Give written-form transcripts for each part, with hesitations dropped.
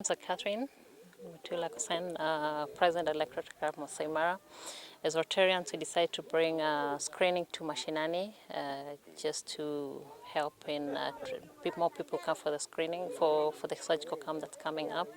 Catherine, President-elect of Masai Mara. As Rotarians, we decided to bring screening to Mashinani just to help in more people come for the screening for the surgical camp that's coming up.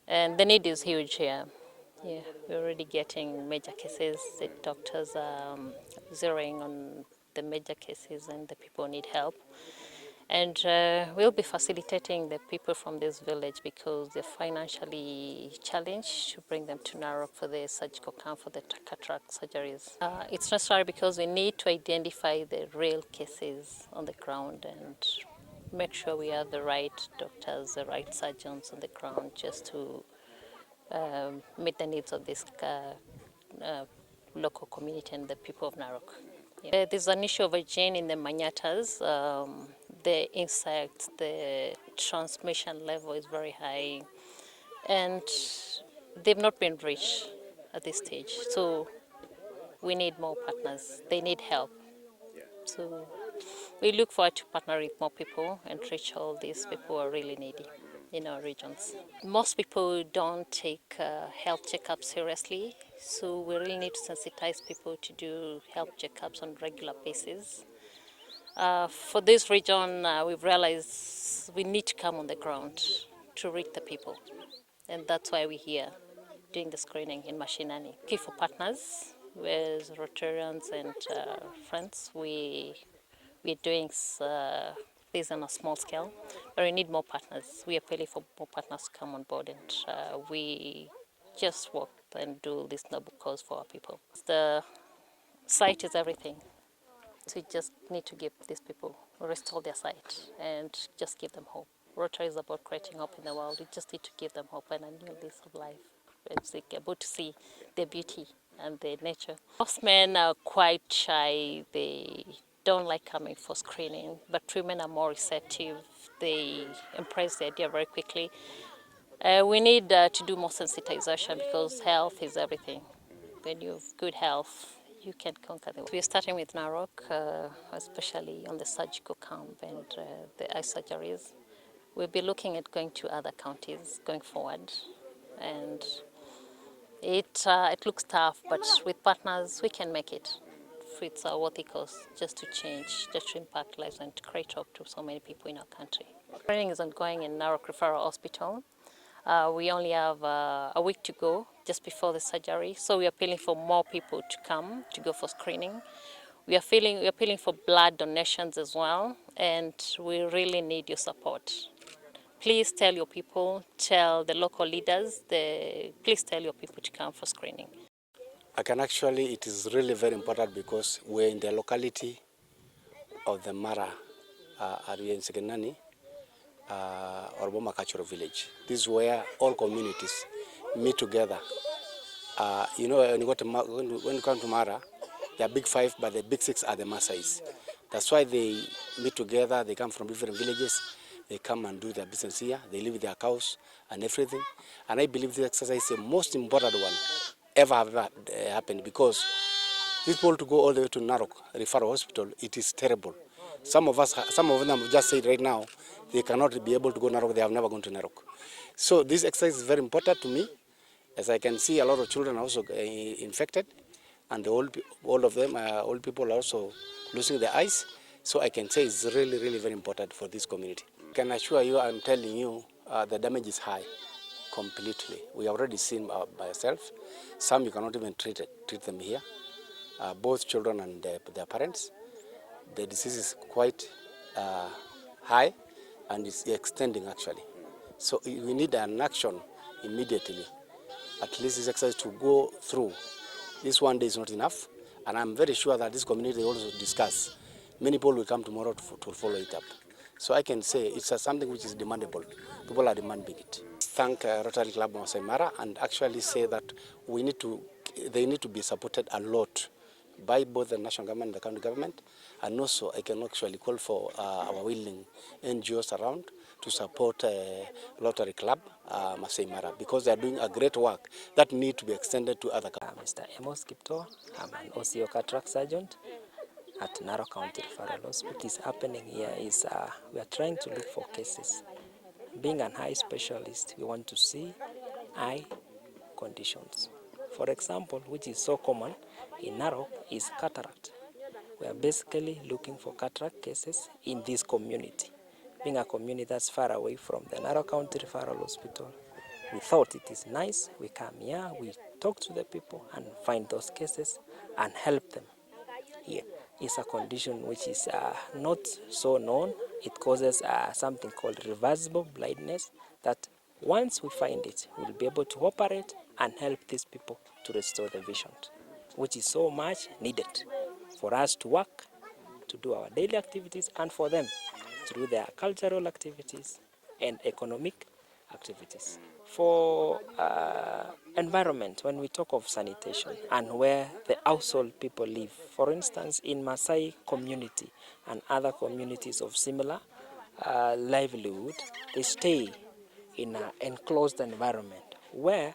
And the need is huge here. Yeah, we're already getting major cases. The doctors are zeroing on the major cases and the people need help. And we'll be facilitating the people from this village because they're financially challenged to bring them to Narok for the surgical camp for the cataract surgeries. It's necessary because we need to identify the real cases on the ground and make sure we have the right doctors, the right surgeons on the ground just to meet the needs of this local community and the people of Narok. Yeah. There's an issue of hygiene in the manyatas. The insects, the transmission level is very high, and they've not been reached at this stage. So we need more partners. They need help. So we look forward to partner with more people and reach all these people who are really needy in our regions. Most people don't take health checkups seriously, so we really need to sensitize people to do health checkups on a regular basis. For this region, we've realized we need to come on the ground to reach the people, and that's why we're here doing the screening in Mashinani. Looking for partners with Rotarians and friends. We're doing this on a small scale, but we need more partners. We are appealing for more partners to come on board, and we just work and do this noble cause for our people. The sight is everything. So we just need to give these people, restore their sight and just give them hope. Rotary is about creating hope in the world. We just need to give them hope and a new lease of life. It's like able to see the beauty and the nature. Most men are quite shy. They don't like coming for screening, but women are more receptive. They embrace the idea very quickly. We need to do more sensitization because health is everything. When you have good health, you can conquer the world. We're starting with Narok, especially on the surgical camp and the eye surgeries. We'll be looking at going to other counties going forward. And it looks tough, but with partners, we can make it. It's a worthy cause just to change, just to impact lives and to create hope to so many people in our country. Training is ongoing in Narok Referral Hospital. We only have a week to go just before the surgery, so we are appealing for more people to come to go for screening. We are appealing for blood donations as well, and we really need your support. Please tell your people, tell the local leaders, please tell your people to come for screening. It is really very important because we're in the locality of the Mara area in Sekenani, or Boma Cultural Village. This is where all communities meet together. You know, when you come to Mara, there are big five, but the big six are the Masais. That's why they meet together. They come from different villages. They come and do their business here. They live with their cows and everything. And I believe this exercise is the most important one ever happened because people to go all the way to Narok Referral Hospital, it is terrible. Some of them have just said right now, they cannot be able to go to Narok. They have never gone to Narok. So this exercise is very important to me. As I can see, a lot of children are also infected, and all of them, old people are also losing their eyes. So I can say it's really, really very important for this community. I can assure you, I'm telling you, the damage is high, completely. We have already seen by ourselves. Some you cannot even treat them here, both children and their parents. The disease is quite high, and it's extending actually. So we need an action immediately. At least this exercise to go through. This one day is not enough, and I'm very sure that this community also discuss. Many people will come tomorrow to follow it up. So I can say it's something which is demandable. People are demanding it. Thank Rotary Club Masai Mara and actually say that they need to be supported a lot by both the national government and the county government, and also I can actually call for our willing NGOs around to support Rotary Club Masai Mara because they are doing a great work that need to be extended to other countries. Mr. Amos Kiptoo, I'm an OCO cataract surgeon at Narok County Referral Hospital. What is happening here is we are trying to look for cases being an eye specialist, we want to see eye conditions. For example, which is so common in Narok, is cataract. We are basically looking for cataract cases in this community. Being a community that's far away from the Narok County Referral Hospital, we thought it is nice. We come here, we talk to the people and find those cases and help them here. It's a condition which is not so known. It causes something called reversible blindness that once we find it, we'll be able to operate and help these people to restore the vision, which is so much needed for us to work, to do our daily activities, and for them to do their cultural activities and economic activities. For environment, when we talk of sanitation and where the household people live, for instance, in Maasai community and other communities of similar livelihood, they stay in an enclosed environment where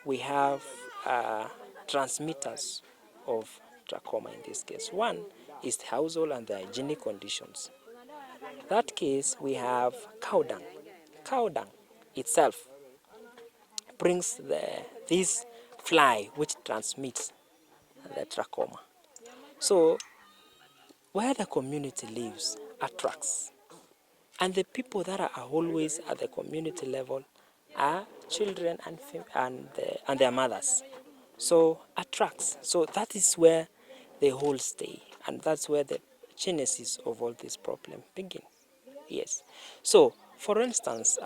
we have transmitters of trachoma in this case. One is the household and the hygienic conditions. That case, we have cow dung. Cow dung itself brings this fly which transmits the trachoma. So where the community lives attracts, and the people that are always at the community level are children and their mothers. So attracts. So that is where they all stay, and that's where the genesis of all this problem begin. Yes. So, for instance,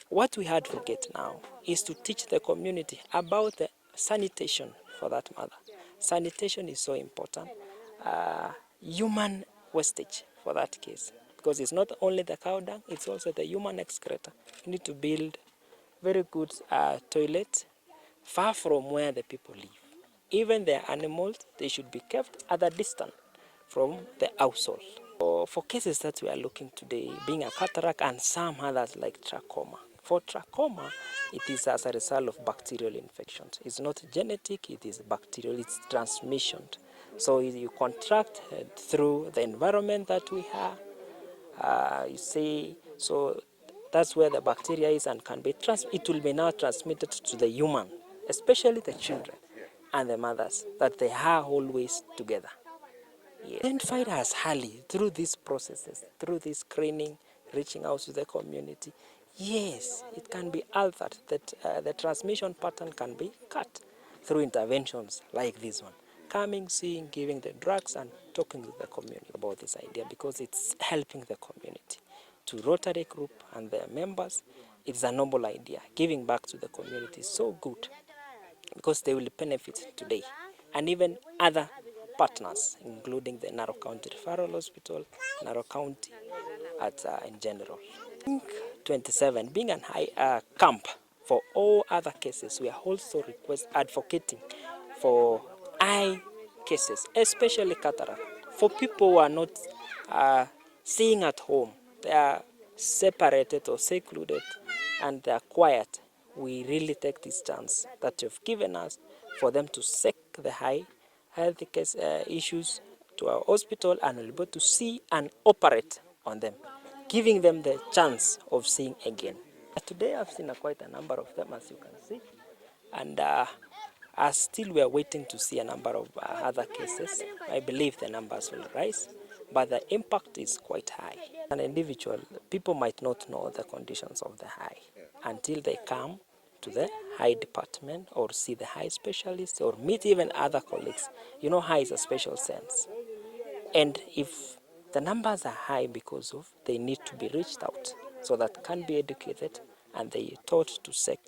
what we had to get now is to teach the community about the sanitation for that matter. Sanitation is so important. Human wastage for that case, because it's not only the cow dung, it's also the human excreta. You need to build very good toilet far from where the people live. Even their animals, they should be kept at a distance from the household. For cases that we are looking today, being a cataract and some others like trachoma. For trachoma, it is as a result of bacterial infections. It's not genetic, it is bacterial, it's transmission. So you contract through the environment that we have, you see, so that's where the bacteria is and can be it will be now transmitted to the human, especially the children and the mothers, that they are always together. Yes. Identified as early through these processes, through this screening, reaching out to the community. Yes, it can be altered, that the transmission pattern can be cut through interventions like this one. Coming, seeing, giving the drugs and talking with the community about this idea, because it's helping the community. To Rotary Group and their members, it's a noble idea. Giving back to the community is so good because they will benefit today. And even other partners, including the Narok County Referral Hospital, Narok County in general. 27, being an high camp for all other cases, we are also advocating for eye cases, especially cataract. For people who are not seeing at home, they are separated or secluded and they are quiet. We really take this chance that you've given us for them to seek the high health case issues to our hospital and we'll be able to see and operate on them, giving them the chance of seeing again. Today I've seen quite a number of them, as you can see, and still we are waiting to see a number of other cases. I believe the numbers will rise, but the impact is quite high. An individual, people might not know the conditions of the eye until they come to the eye department or see the eye specialist or meet even other colleagues. You know, eye is a special sense. And if the numbers are high because of, they need to be reached out so that can be educated and they are taught to seek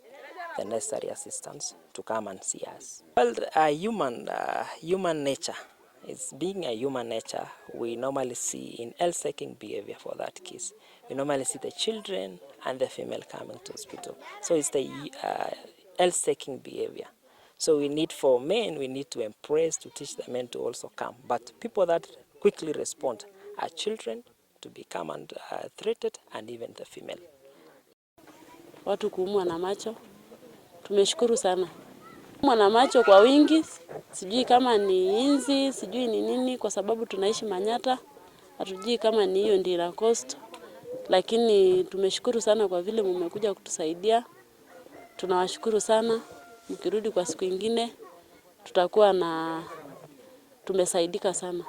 the necessary assistance to come and see us. Well, human nature is being a human nature. We normally see in health-seeking behavior for that case. We normally see the children and the female coming to hospital. So it's the health-seeking behavior. So we need for men, we need to embrace, to teach the men to also come. But people that quickly respond are children to become treated and even the female. Watu kuumwa na macho, tumeshukuru sana. Kuumwa na macho kwa wingi, sijui kama ni inzi, sijui ni nini, kwa sababu tunaishi Manyata, hatujui kama ni hiyo ndio ina cost. lakini tumeshukuru sana kwa vile mmekuja kutusaidia. Tunawashukuru sana. Mkirudi kwa siku ingine tutakuwa tumesaidika sana.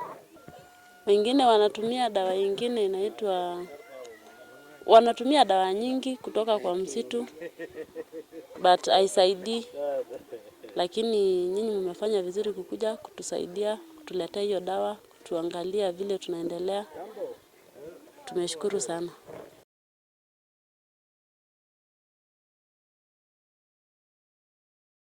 Wengine wanatumia dawa nyingine wanatumia dawa nyingi kutoka kwa msitu but haisaidii. Lakini nyinyi mmefanya vizuri kukuja kutusaidia, kutuletea hiyo dawa, kutuangalia vile tunaendelea. Tumeshukuru sana.